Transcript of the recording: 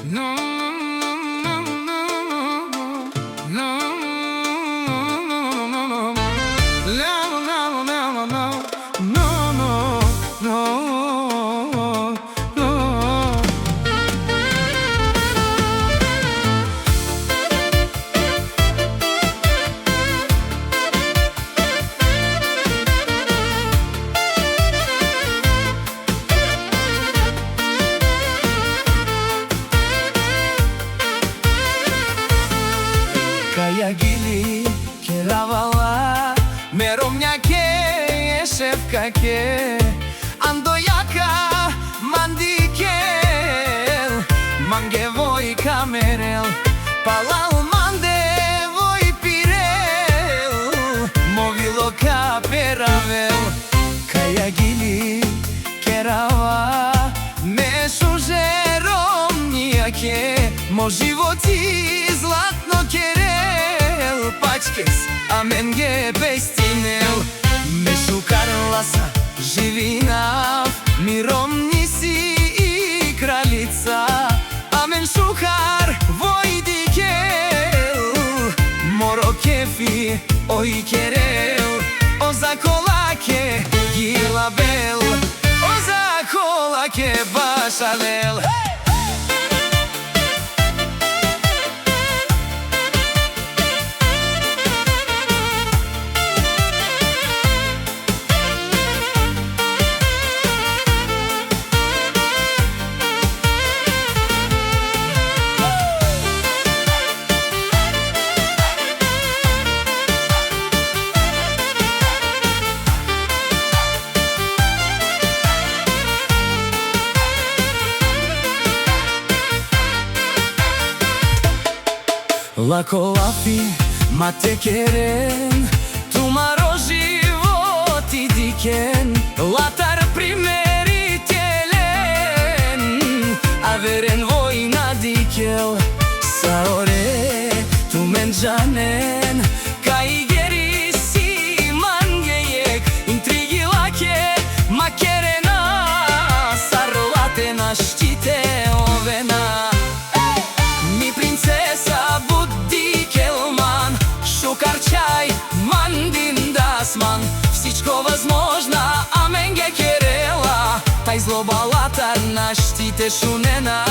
No, no, no, no, Kaya gili keravala meromnjake šefkake andojaka mandikel mange voj kamerel palal mande voj pirel movilo kaperavel Kaya gili kerava me šužeromnjake mo životi zlatno kerel pačkes a menge pestinel me šukarlasa živinav mirom nisi i kraljica a men šukar vojdikel moro kefi oj kerel o za kolake gilabel o za kolake bašalel Lako lafi ma te keren tu maro životi diken latar primeri telen a veren vojna dikel sa ore tu menjanen kai geri si mangejek intrigi lake ma kerena sarlate na štite ovena mi princesa Шукарчај, мандин дасман Всичко възможна, а менге керела Тај злоба латар на štите шунена